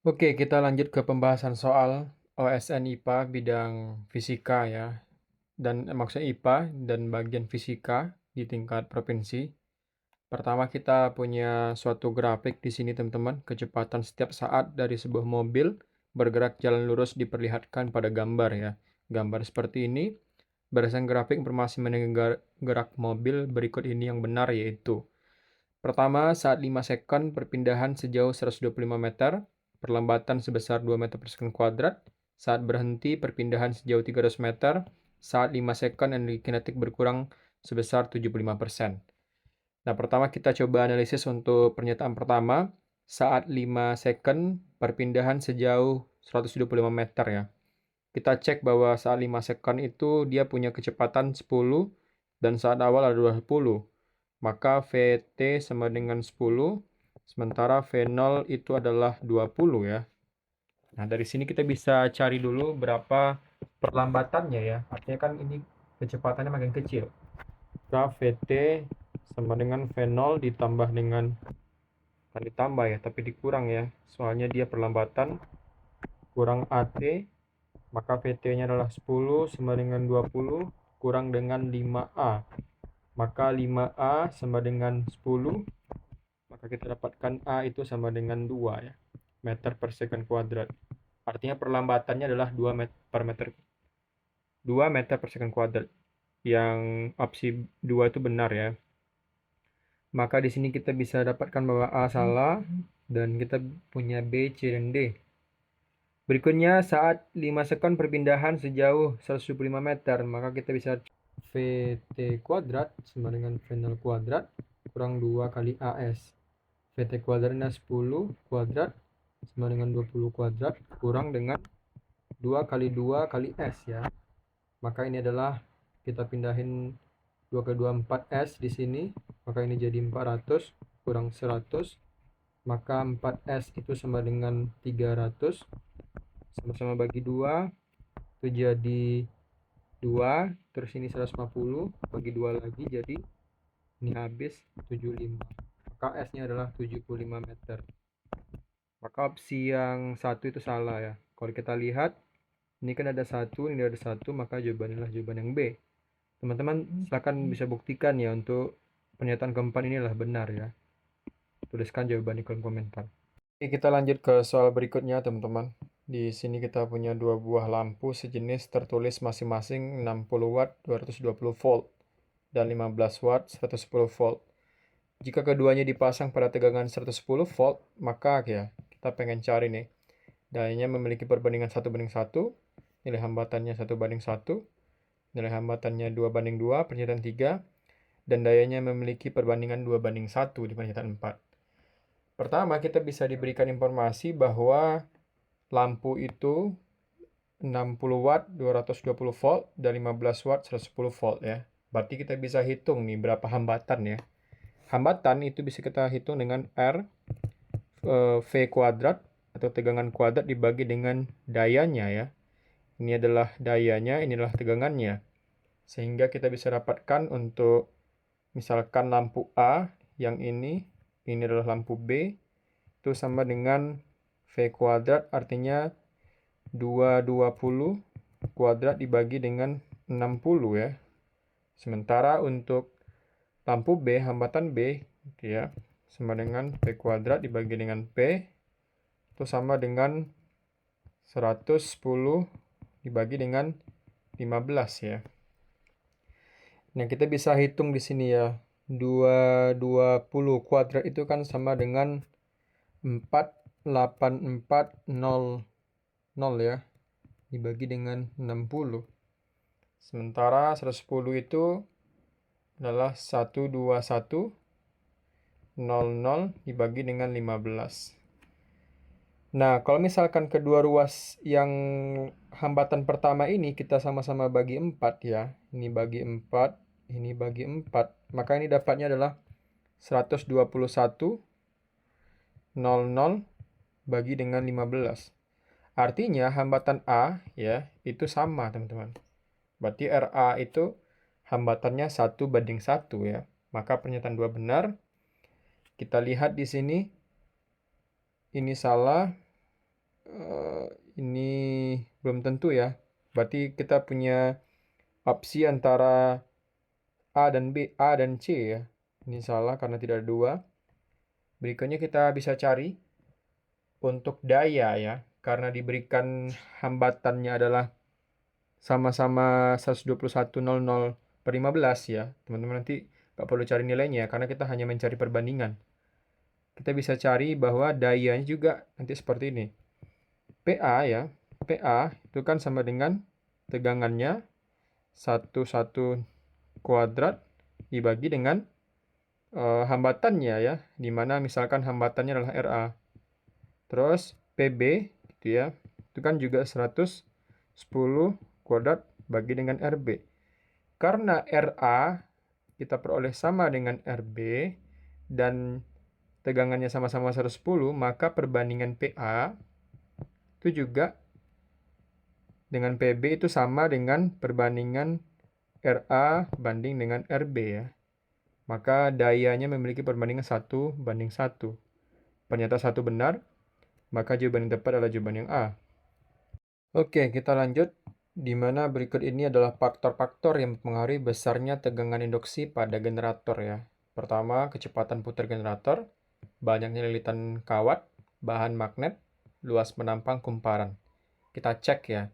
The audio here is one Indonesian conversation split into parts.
Oke, kita lanjut ke pembahasan soal OSN IPA bidang fisika ya. Dan maksudnya IPA dan bagian fisika di tingkat provinsi. Pertama kita punya suatu grafik di sini teman-teman, kecepatan setiap saat dari sebuah mobil bergerak jalan lurus diperlihatkan pada gambar ya. Gambar seperti ini berdasarkan grafik informasi mengenai gerak mobil berikut ini yang benar yaitu pertama, saat 5 second perpindahan sejauh 125 meter, perlambatan sebesar 2 meter per second kuadrat. Saat berhenti perpindahan sejauh 300 meter, saat 5 second energi kinetik berkurang sebesar 75%. Nah, pertama kita coba analisis untuk pernyataan pertama. Saat 5 second perpindahan sejauh 125 meter ya. Kita cek bahwa saat 5 second itu dia punya kecepatan 10 dan saat awal ada 20. Maka VT sama dengan 10, sementara V0 itu adalah 20 ya. Nah, dari sini kita bisa cari dulu berapa perlambatannya ya. Artinya kan ini kecepatannya makin kecil. Maka VT sama dengan V0 ditambah dengan, kan ditambah ya, tapi dikurang ya. Soalnya dia perlambatan kurang AT, maka VT-nya adalah 10 sama dengan 20 kurang dengan 5A. Maka 5A sama dengan 10, maka kita dapatkan A itu sama dengan 2 ya, meter per second kuadrat. Artinya perlambatannya adalah 2 meter per second kuadrat. Yang opsi 2 itu benar ya. Maka di sini kita bisa dapatkan bahwa A salah dan kita punya B, C, dan D. Berikutnya saat 5 second perpindahan sejauh 125 meter, maka kita bisa VT kuadrat sama dengan V0 kuadrat kurang 2 kali AS. VT kuadratnya 10 kuadrat sama dengan 20 kuadrat kurang dengan 2 kali 2 kali S ya. Maka ini adalah kita pindahin 2 kali 2 4S di sini. Maka ini jadi 400 kurang 100. Maka 4S itu sama dengan 300. Sama-sama bagi 2 itu jadi 2. Terus ini 150 bagi 2 lagi jadi ini habis 75. Maka S-nya adalah 75 meter. Maka opsi yang satu itu salah ya. Kalau kita lihat, ini kan ada satu, ini ada satu, maka jawabannya adalah jawaban yang B. Teman-teman silakan bisa buktikan ya untuk pernyataan keempat ini adalah benar ya. Tuliskan jawaban di kolom komentar. Oke, kita lanjut ke soal berikutnya teman-teman. Di sini kita punya dua buah lampu sejenis tertulis masing-masing 60 watt 220 volt dan 15 watt 110 volt. Jika keduanya dipasang pada tegangan 110 volt, maka ya kita pengen cari nih. Dayanya memiliki perbandingan 1:1, nilai hambatannya 1:1, nilai hambatannya 2:2, pernyataan 3, dan dayanya memiliki perbandingan 2:1 di pernyataan 4. Pertama, kita bisa diberikan informasi bahwa lampu itu 60 watt 220 volt dan 15 watt 110 volt ya. Berarti kita bisa hitung nih berapa hambatan ya. Hambatan itu bisa kita hitung dengan R V kuadrat atau tegangan kuadrat dibagi dengan dayanya ya. Ini adalah dayanya, inilah tegangannya. Sehingga kita bisa dapatkan untuk misalkan lampu A yang ini adalah lampu B, itu sama dengan V kuadrat artinya 220 kuadrat dibagi dengan 60 ya. Sementara untuk lampu B, hambatan B gitu ya, sama dengan V kuadrat dibagi dengan P itu sama dengan 110 dibagi dengan 15 ya. Nah, kita bisa hitung di sini ya. 220 kuadrat itu kan sama dengan 48400 ya. Dibagi dengan 60. Sementara 110 itu adalah 12100 dibagi dengan 15. Nah, kalau misalkan kedua ruas yang hambatan pertama ini kita sama-sama bagi 4 ya. Ini bagi 4, ini bagi 4. Maka ini dapatnya adalah 12100 bagi dengan 15. Artinya hambatan A ya itu sama teman-teman. Berarti RA itu hambatannya 1:1 ya. Maka pernyataan 2 benar. Kita lihat di sini ini salah. Ini belum tentu ya. Berarti kita punya opsi antara A dan B, A dan C ya. Ini salah karena tidak ada dua. Berikutnya kita bisa cari untuk daya ya. Karena diberikan hambatannya adalah sama-sama 121,00/15 ya. Teman-teman nanti nggak perlu cari nilainya karena kita hanya mencari perbandingan. Kita bisa cari bahwa dayanya juga nanti seperti ini. PA ya. PA itu kan sama dengan tegangannya 1 kuadrat dibagi dengan hambatannya ya, dimana misalkan hambatannya adalah RA. Terus PB gitu ya, itu kan juga 110 kuadrat bagi dengan RB. Karena RA kita peroleh sama dengan RB dan tegangannya sama-sama 110, maka perbandingan PA itu juga dengan PB itu sama dengan perbandingan RA banding dengan RB ya. Maka dayanya memiliki perbandingan 1:1. Ternyata 1 benar, maka jawaban yang tepat adalah jawaban yang A. Oke, kita lanjut. Di mana berikut ini adalah faktor-faktor yang mempengaruhi besarnya tegangan induksi pada generator ya. Pertama, kecepatan putar generator, banyaknya lilitan kawat, bahan magnet, luas penampang kumparan. Kita cek ya.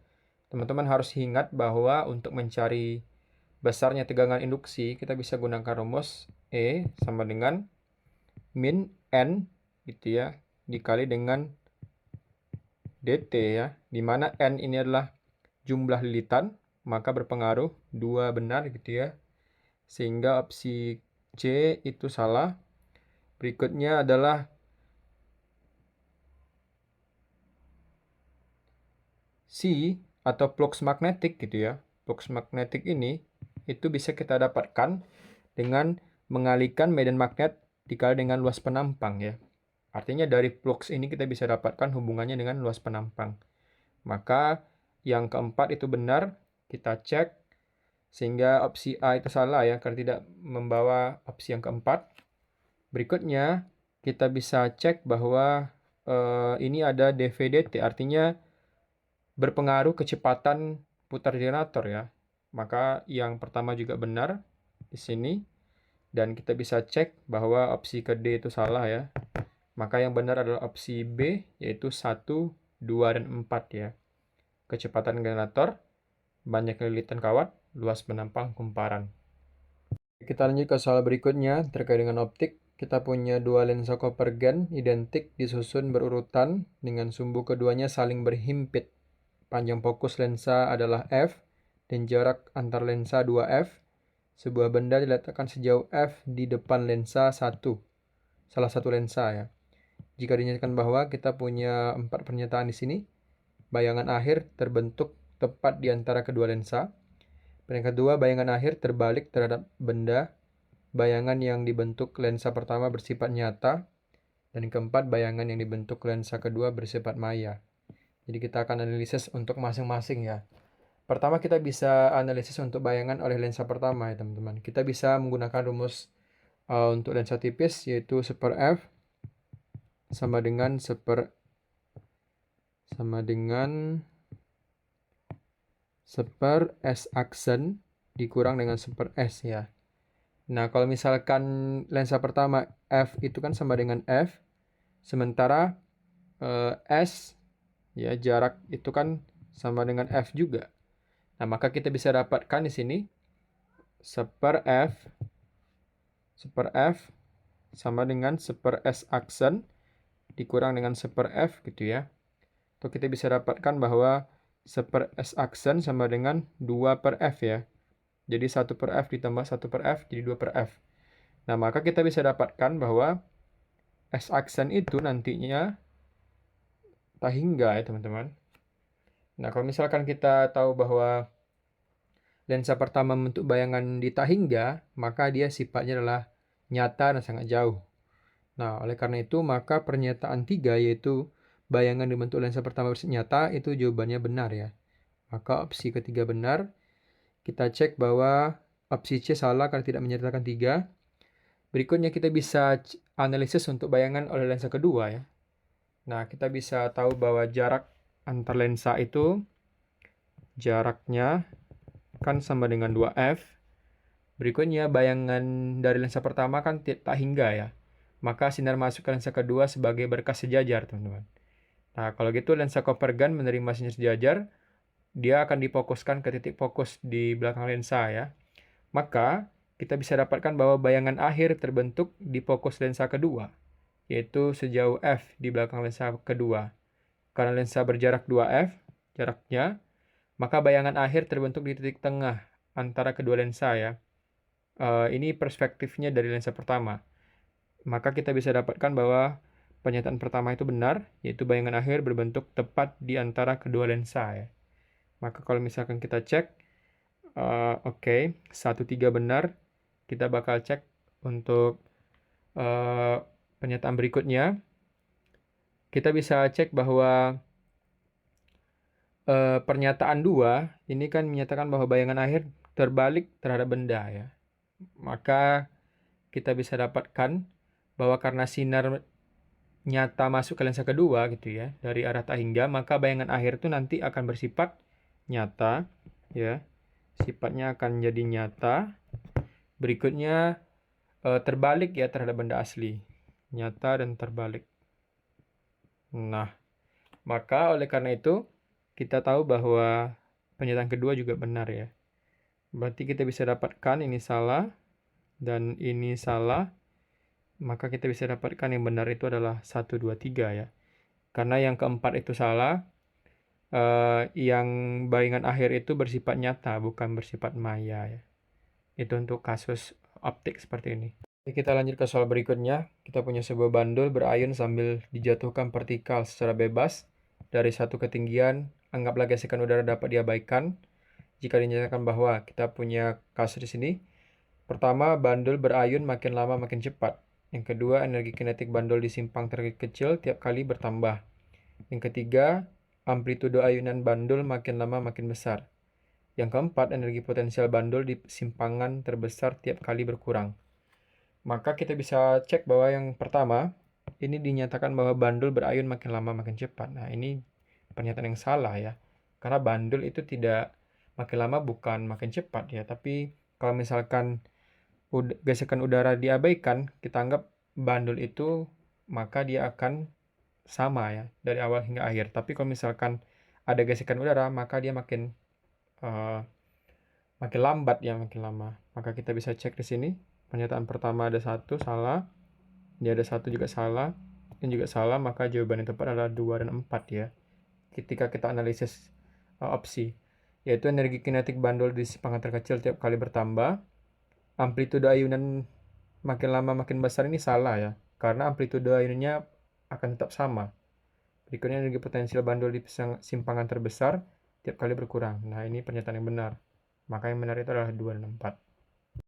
Teman-teman harus ingat bahwa untuk mencari besarnya tegangan induksi, kita bisa gunakan rumus E sama dengan min N gitu ya, dikali dengan dt ya, di mana N ini adalah jumlah lilitan, maka berpengaruh 2 benar gitu ya, sehingga opsi C itu salah. Berikutnya adalah C atau flux magnetik gitu ya. Flux magnetik ini itu bisa kita dapatkan dengan mengalihkan medan magnet dikali dengan luas penampang ya. Artinya dari flux ini kita bisa dapatkan hubungannya dengan luas penampang. Maka yang keempat itu benar, kita cek sehingga opsi A itu salah ya karena tidak membawa opsi yang keempat. Berikutnya kita bisa cek bahwa ini ada dV/dt, artinya berpengaruh kecepatan putar generator ya. Maka yang pertama juga benar di sini. Dan kita bisa cek bahwa opsi ke D itu salah ya. Maka yang benar adalah opsi B, yaitu 1, 2, dan 4 ya. Kecepatan generator, banyak lilitan kawat, luas penampang kumparan. Kita lanjut ke soal berikutnya terkait dengan optik. Kita punya dua lensa konvergen identik disusun berurutan dengan sumbu keduanya saling berhimpit. Panjang fokus lensa adalah f dan jarak antar lensa 2f. Sebuah benda diletakkan sejauh f di depan lensa salah satu lensa ya. Jika dinyatakan bahwa kita punya 4 pernyataan di sini, bayangan akhir terbentuk tepat di antara kedua lensa. Yang kedua, bayangan akhir terbalik terhadap benda. Bayangan yang dibentuk lensa pertama bersifat nyata. Dan yang keempat, bayangan yang dibentuk lensa kedua bersifat maya. Jadi kita akan analisis untuk masing-masing ya. Pertama kita bisa analisis untuk bayangan oleh lensa pertama ya teman-teman. Kita bisa menggunakan rumus untuk lensa tipis yaitu 1/f sama dengan 1 S aksen dikurang dengan 1/s ya. Nah, kalau misalkan lensa pertama f itu kan sama dengan f, sementara s ya jarak itu kan sama dengan f juga. Nah, maka kita bisa dapatkan di sini 1/f sama dengan 1/s aksen dikurang dengan 1/f gitu ya. Atau kita bisa dapatkan bahwa 1/s aksen sama dengan 2/f ya. Jadi 1/f ditambah 1/f jadi 2/f. Nah, maka kita bisa dapatkan bahwa S aksen itu nantinya tahingga ya teman-teman. Nah, kalau misalkan kita tahu bahwa lensa pertama membentuk bayangan di tahingga, maka dia sifatnya adalah nyata dan sangat jauh. Nah, oleh karena itu, maka pernyataan 3 yaitu bayangan dibentuk lensa pertama bersifat nyata, itu jawabannya benar ya. Maka opsi ketiga benar. Kita cek bahwa opsi C salah karena tidak menyertakan 3. Berikutnya kita bisa analisis untuk bayangan oleh lensa kedua ya. Nah, kita bisa tahu bahwa jarak antar lensa itu jaraknya kan sama dengan 2F. Berikutnya, bayangan dari lensa pertama kan tak hingga ya. Maka sinar masuk ke lensa kedua sebagai berkas sejajar, teman-teman. Nah, kalau gitu lensa konvergen menerima sinar sejajar, dia akan difokuskan ke titik fokus di belakang lensa ya. Maka, kita bisa dapatkan bahwa bayangan akhir terbentuk di fokus lensa kedua, yaitu sejauh F di belakang lensa kedua. Karena lensa berjarak 2F, jaraknya, maka bayangan akhir terbentuk di titik tengah antara kedua lensa ya. Ini perspektifnya dari lensa pertama. Maka kita bisa dapatkan bahwa pernyataan pertama itu benar, yaitu bayangan akhir berbentuk tepat di antara kedua lensa ya. Maka kalau misalkan kita cek, oke, 1, 3 benar, kita bakal cek untuk pernyataan berikutnya. Kita bisa cek bahwa pernyataan 2 ini kan menyatakan bahwa bayangan akhir terbalik terhadap benda ya. Maka kita bisa dapatkan bahwa karena sinar nyata masuk ke lensa kedua gitu ya, dari arah tak hingga, maka bayangan akhir itu nanti akan bersifat nyata ya. Sifatnya akan jadi nyata. Berikutnya terbalik ya terhadap benda asli. Nyata dan terbalik. Nah, maka oleh karena itu kita tahu bahwa pernyataan kedua juga benar ya. Berarti kita bisa dapatkan ini salah dan ini salah. Maka kita bisa dapatkan yang benar itu adalah 1, 2, 3 ya. Karena yang keempat itu salah, yang bayangan akhir itu bersifat nyata, bukan bersifat maya ya. Itu untuk kasus optik seperti ini. Oke, kita lanjut ke soal berikutnya. Kita punya sebuah bandul berayun sambil dijatuhkan vertikal secara bebas dari satu ketinggian. Anggaplah gesekan udara dapat diabaikan jika dinyatakan bahwa kita punya kasus di sini. Pertama, bandul berayun makin lama makin cepat. Yang kedua, energi kinetik bandul di simpang terkecil tiap kali bertambah. Yang ketiga, amplitudo ayunan bandul makin lama makin besar. Yang keempat, energi potensial bandul di simpangan terbesar tiap kali berkurang. Maka kita bisa cek bahwa yang pertama, ini dinyatakan bahwa bandul berayun makin lama makin cepat. Nah, ini pernyataan yang salah ya. Karena bandul itu tidak makin lama bukan makin cepat ya. Tapi kalau misalkan gesekan udara diabaikan, kita anggap bandul itu maka dia akan sama ya dari awal hingga akhir. Tapi kalau misalkan ada gesekan udara, maka dia makin lambat ya, makin lama. Maka kita bisa cek di sini. Pernyataan pertama ada 1 salah, ini ada 1 juga salah, ini juga salah, maka jawaban yang tepat adalah 2 dan 4 ya. Ketika kita analisis opsi, yaitu energi kinetik bandul di simpangan terkecil tiap kali bertambah. Amplitudo ayunan makin lama makin besar ini salah ya, karena amplitudo ayunannya akan tetap sama. Berikutnya energi potensial bandul di simpangan terbesar tiap kali berkurang. Nah, ini pernyataan yang benar. Maka yang benar itu adalah 2 dan 4.